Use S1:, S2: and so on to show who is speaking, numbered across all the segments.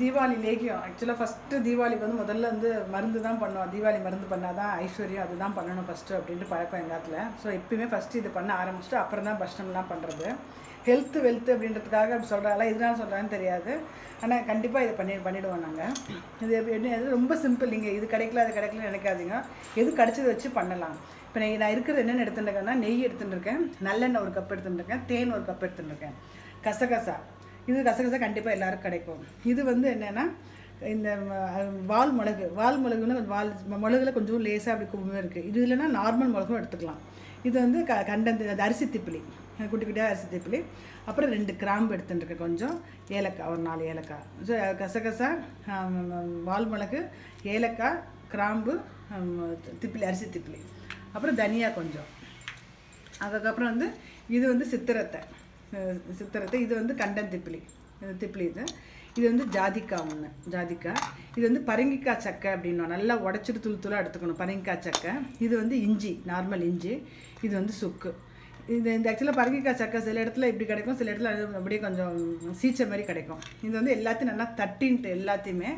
S1: தீபாவளி லேகியம் ஆக்சுவலாக ஃபஸ்ட்டு தீபாவளிக்கு வந்து முதல்ல வந்து மருந்து தான் பண்ணுவோம். தீபாவளி மருந்து பண்ணால் தான் ஐஸ்வர்யம், அதுதான் பண்ணணும் ஃபஸ்ட்டு அப்படின்ட்டு பழக்கம் எங்காத்தில். ஸோ எப்பயுமே ஃபஸ்ட்டு இது பண்ண ஆரம்பிச்சுட்டு அப்புறம் தான் பஷ்டம்லாம் பண்ணுறது. வெல்த்து அப்படின்றதுக்காக அப்படி சொல்கிறாங்களா, இதனால சொல்கிறாங்கன்னு தெரியாது. ஆனால் கண்டிப்பாக இதை பண்ணிவிடுவோம் நாங்கள். இது என்ன ரொம்ப சிம்பிள். நீங்கள் இது கிடைக்கல அது கிடைக்கலன்னு நினைக்காதீங்க. எது கிடச்சதை வச்சு பண்ணலாம். இப்போ நான் இருக்கிறது என்னென்னு எடுத்துட்டுருக்கேன்னா, நெய் எடுத்துட்டுருக்கேன், நல்லெண்ணெய் ஒரு கப் எடுத்துட்டுருக்கேன், தேன் ஒரு கப் எடுத்துட்டுருக்கேன், கசகசா. இது கசகசா கண்டிப்பாக எல்லோருக்கும் கிடைக்கும். இது வந்து என்னென்னா இந்த வால் மிளகுன்னு மிளகுல கொஞ்சம் லேசாக அப்படி கும்பமே இருக்குது. இது இல்லைன்னா நார்மல் மிளகும் எடுத்துக்கலாம். இது வந்து அது அரிசி திப்பிலி, குட்டி குட்டியாக அரிசி திப்பிலி. அப்புறம் 2 கிராம்பு எடுத்துட்டுருக்கேன், கொஞ்சம் ஏலக்காய், ஒரு 4 ஏலக்காய். ஸோ கசகசா, வால் மிளகு, ஏலக்காய், கிராம்பு, திப்பிலி, அரிசி திப்பிலி. அப்புறம் தனியா கொஞ்சம். அதுக்கப்புறம் வந்து இது வந்து சித்திரத்தை, இது வந்து கண்டன் திப்பிலி, திப்பிலி. இது வந்து ஜாதிக்காய் ஒன்று, ஜாதிக்காய். இது வந்து பரங்கிக்காய் சக்கை அப்படின்னா நல்லா உடச்சிட்டு தூளாக எடுத்துக்கணும், பரங்கிக்காய் சக்கை. இது வந்து இஞ்சி, நார்மல் இஞ்சி. இது வந்து சுக்கு. இந்த ஆக்சுவலாக பரங்கிக்காய் சக்கை சில இடத்துல இப்படி கிடைக்கும், சில இடத்துல அப்படியே கொஞ்சம் சீச்ச மாதிரி கிடைக்கும். இது வந்து எல்லாத்தையும் நல்லா தட்டின்ட்டு எல்லாத்தையுமே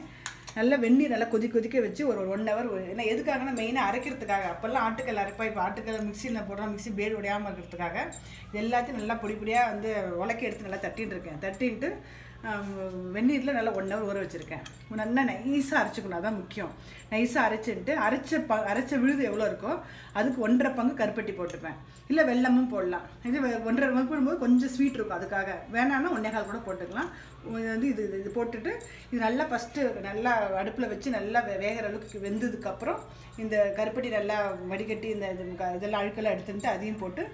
S1: நல்லா வெந்நீர் நல்லா கொதிக்க வச்சு ஒரு 1 ஹவர். ஏன்னா எதுக்காகனா மெயினாக அரைக்கிறதுக்காக. அப்போல்லாம் ஆட்டுக்கல் அரைப்பா, இப்போ ஆட்டுக்கல் மிக்சியில் போடுறோம், மிக்சி பேடு உடையாமல் இருக்கிறதுக்காக. இது எல்லாத்தையும் நல்லா பொடியாக வந்து உலக்கி எடுத்து நல்லா தட்டின்ட்டு வெந்நீரில் நல்லா 1 ஹவர் ஊற வச்சுருக்கேன். நல்லா நைஸாக அரைச்சிக்கணும், அதான் முக்கியம். நைஸாக அரைச்சிட்டு அரைச்ச விழுது எவ்வளோ இருக்கோ அதுக்கு 1.5 பங்கு கருப்பட்டி போட்டுப்பேன். இல்லை வெல்லமும் போடலாம். இது 1.5 பங்கு போடும்போது கொஞ்சம் ஸ்வீட் இருக்கும், அதுக்காக. வேணான்னா 1.25 கூட போட்டுக்கலாம். வந்து இது போட்டுட்டு இது நல்லா ஃபஸ்ட்டு நல்லா அடுப்பில் வச்சு நல்லா வேகிற அளவுக்கு வெந்ததுக்கப்புறம் இந்த கருப்பட்டி நல்லா வடிகட்டி இந்த இதெல்லாம் அழுக்கெல்லாம் எடுத்துட்டு அதையும் போட்டு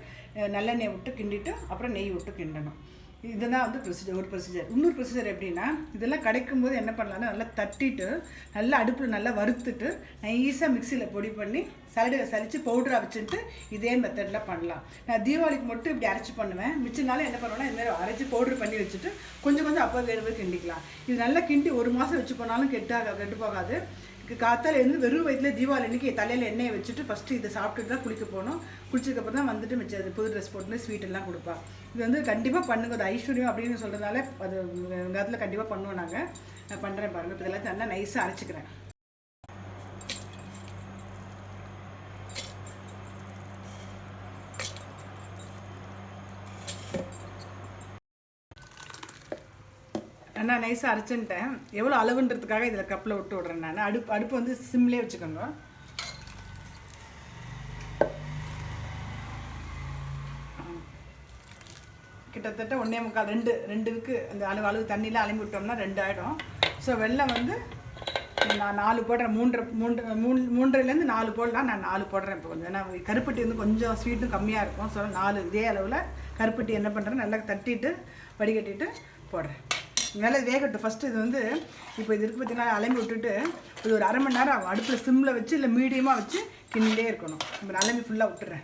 S1: நல்லெண்ணெய் விட்டு கிண்டிட்டு அப்புறம் நெய் விட்டு கிண்டணும். இதுதான் வந்து ஒரு ப்ரொசீஜர். இன்னொரு ப்ரொசீஜர் எப்படின்னா, இதெல்லாம் கிடைக்கும்போது என்ன பண்ணலான்னா நல்லா தட்டிட்டு நல்லா அடுப்பில் நல்லா வறுத்துட்டு நைஸாக மிக்சியில் பொடி பண்ணி சளிச்சு பவுடராக வச்சுட்டு இதே மெத்தடில் பண்ணலாம். நான் தீபாவளிக்கு மட்டும் இப்படி அரைச்சி பண்ணுவேன். மிச்சனாலும் என்ன பண்ணுவேன்னா இதுமாதிரி அரைச்சி பவுட்ரு பண்ணி வச்சுட்டு கொஞ்சம் அப்போ வேறு கிண்டிக்கலாம். இது நல்லா கிண்டி 1 மாதம் வச்சு போனாலும் கெட்டு போகாது. காத்தால இருந்து வெறும் வயிற்றில் தீபாவளி அன்றைக்கி தலையில் எண்ணெயை வச்சுட்டு ஃபஸ்ட்டு இதை சாப்பிட்டுட்டு தான் குளிக்க போகணும். குளிச்சதுக்கப்புறம் தான் வந்துட்டு மிச்சம் புது ட்ரெஸ் போட்டு ஸ்வீட்டெல்லாம் கொடுப்பா. இது வந்து கண்டிப்பாக பண்ணுங்க. அது ஐஸ்வர்யம் அப்படின்னு சொல்கிறதுனால அது எங்கள் இடத்துல கண்டிப்பாக பண்ணுவோம். நான் பண்ணுறேன் பாருங்கள். இப்போ இதெல்லாம் நல்லா நைஸாக அரைச்சிக்கிறேன். நான் நைஸாக அரைச்சுட்டேன். எவ்வளோ அளவுன்றதுக்காக இதில் கப்பில் விட்டு விட்றேன். நான் அடுப்பு வந்து சிம்லேயே வச்சுக்கோங்க. கிட்டத்தட்ட 1.25 2க்கு அந்த அளவு தண்ணியில் அலம்பி விட்டோம்னா 2 ஆகிடும். ஸோ வெல்லம் வந்து நான் 4 போடுறேன். 3.5லேருந்து 4 போடலாம். நான் 4 போடுறேன் இப்போ கொஞ்சம். ஏன்னா கருப்பட்டி வந்து கொஞ்சம் ஸ்வீட்டும் கம்மியாக இருக்கும். ஸோ 4 இதே அளவில் கருப்பட்டி என்ன பண்ணுறேன், நல்லா தட்டிட்டு வடிகட்டிட்டு போடுறேன். நல்லா வேகட்டும் ஃபஸ்ட்டு. இது வந்து இப்போ இது இருக்கு பார்த்தீங்கன்னா, அலம்பி விட்டுட்டு இது ஒரு 1/2 மணி நேரம் அடுப்பில் சிம்மில் வச்சு இல்லை மீடியமாக வச்சு கிண்டிகிட்டே இருக்கணும். இப்போ அலம்பி ஃபுல்லாக விட்டுறேன்.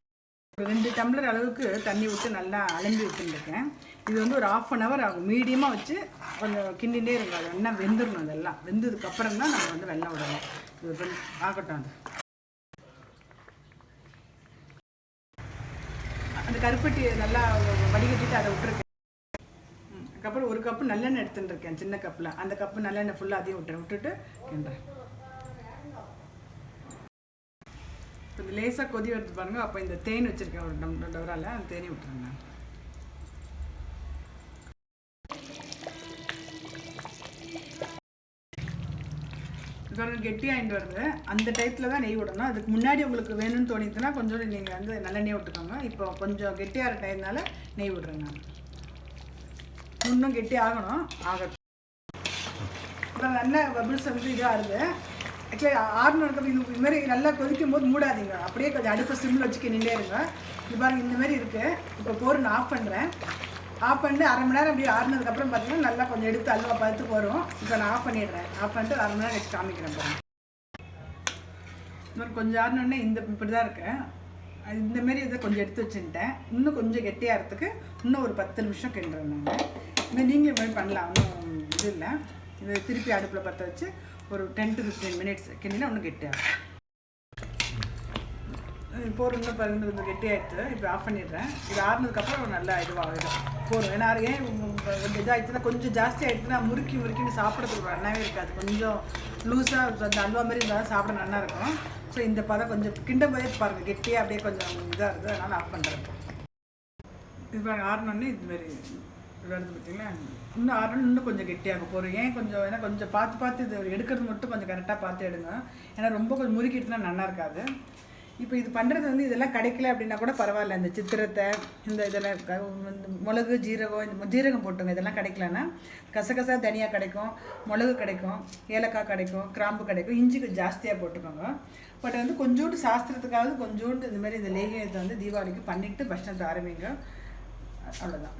S1: ஒரு 2 டம்ளர் அளவுக்கு தண்ணி விட்டு நல்லா அலம்பி விட்டுருக்கேன். இது வந்து ஒரு 1/2 ஹவர் ஆகும். மீடியமாக வச்சு கொஞ்சம் கிண்டிகிட்டே இருக்கும். அது என்ன வெந்துடணும். அதெல்லாம் வெந்ததுக்கப்புறம் தான் நம்ம வந்து வெள்ளம் விடணும். இது ஆகட்டும். அந்த கருப்பட்டி நல்லா வடிகட்டிட்டு அதை விட்டுருக்கேன். அதுக்கப்புறம் 1 கப்பு நல்லெண்ணெய் எடுத்துட்டு இருக்கேன், சின்ன கப்பில். அந்த கப்பு நல்லெண்ணெய் ஃபுல்லாக அதையும் விட்டுட்டு கிண்டுறேன். கொஞ்சம் லேசாக கொதி எடுத்து பாருங்கள். அப்போ இந்த தேன் வச்சுருக்கேன் ஒரு டவரால், அந்த தேனையும் விட்டுருங்க. கொஞ்சம் கெட்டியாகிட்டு வருது. அந்த டைத்தில் தான் நெய் விடணும். அதுக்கு முன்னாடி உங்களுக்கு வேணும்னு தோணிச்சுன்னா கொஞ்சம் நீங்கள் வந்து நல்லெண்ணெய் விட்டுக்கோங்க. இப்போ கொஞ்சம் கெட்டியாக டைம்னால நெய் விட்றேன். நான் இன்னும் கெட்டி ஆகணும். அப்புறம் நல்லா பபிள்ஸ் வந்து இதாக இருக்குது. ஆக்சுவலி 6 நாட்கள் இது மாதிரி நல்லா கொதிக்கும் போது மூடாதீங்க. அப்படியே கொஞ்சம் அடுப்பை சிம்மில் வச்சுக்க நின்றே இருங்க. இது பாருங்கள், இந்த மாதிரி இருக்குது. இப்போ போர் நான் ஆஃப் பண்ணுறேன். ஆஃப் பண்ணிட்டு 1/2 மணி நேரம் அப்படியே ஆறுனதுக்கப்புறம் பார்த்தீங்கன்னா நல்லா கொஞ்சம் எடுத்து அல்வா பார்த்து வரும். இப்போ நான் ஆஃப் பண்ணிடுறேன். ஆஃப் பண்ணிட்டு 1/2 மணி நேரம் வச்சு காமிக்கிறேன் பாருங்கள். இந்த மாதிரி கொஞ்சம் ஆறினோடனே இப்படி தான் இருக்கேன். இந்தமாரி இதை கொஞ்சம் எடுத்து வச்சுட்டேன். இன்னும் கொஞ்சம் கெட்டியாகிறதுக்கு இன்னும் ஒரு 10 நிமிஷம் கிண்டுறேன். நான் இன்னும் நீங்களும் மாதிரி பண்ணலாம், ஒன்றும் இது இல்லை. இதை திருப்பி அடுப்பில் பற்ற வச்சு ஒரு 10 to 15 மினிட்ஸ் கிண்டினா ஒன்றும் கெட்டியாகும். போரும் இன்னும் பாருங்க கொஞ்சம் கெட்டியாகிடுது. இப்போ ஆஃப் பண்ணிடுறேன். இது ஆறுனதுக்கப்புறம் நல்லா இதுவாகிடும் போரும். ஏன்னா ஏன் கொஞ்சம் இதாகிடுச்சுன்னா கொஞ்சம் ஜாஸ்தி ஆகிடுச்சுன்னா முறுக்கின்னு சாப்பிட்றதுக்கு நல்லாவே இருக்காது. கொஞ்சம் லூஸாக அந்த அல்வா மாதிரி இருந்தாலும் சாப்பிட நல்லா இருக்கும். ஸோ இந்த பதம் கொஞ்சம் கிண்டும் போதே பாருங்கள் கெட்டியாக அப்படியே கொஞ்சம் இதாக இருக்குது. அதனால் ஆஃப் பண்ணுறேன். இது பாருங்க ஆறினோடனே இதுமாரி வருது பார்த்தீங்களா. இன்னும் ஆறணும் இன்னும் கொஞ்சம் கெட்டியாகும் போகிறோம். ஏன் கொஞ்சம் ஏன்னா கொஞ்சம் பார்த்து இது எடுக்கிறது மட்டும் கொஞ்சம் கரெக்டாக பார்த்து எடுங்க. ஏன்னா ரொம்ப கொஞ்சம் முறுக்கிட்டுனா நல்லா இருக்காது. இப்போ இது பண்ணுறது வந்து இதெல்லாம் கிடைக்கல அப்படின்னா கூட பரவாயில்ல. இந்த சித்திரத்தை இந்த இதெல்லாம் மிளகு ஜீரகம் இந்த ஜீரகம் போட்டுங்க. இதெல்லாம் கிடைக்கலன்னா கசகசா தனியாக கிடைக்கும், மிளகு கிடைக்கும், ஏலக்காய் கிடைக்கும், கிராம்பு கிடைக்கும், இஞ்சி ஜாஸ்தியாக போட்டுக்கோங்க. பட் வந்து கொஞ்சோண்டு சாஸ்திரத்துக்காவது கொஞ்சோண்டு இந்தமாதிரி இந்த லேகியத்தை வந்து தீபாவளிக்கு பண்ணிவிட்டு பட்சணத்தை ஆரம்பிங்க. அவ்வளோதான்.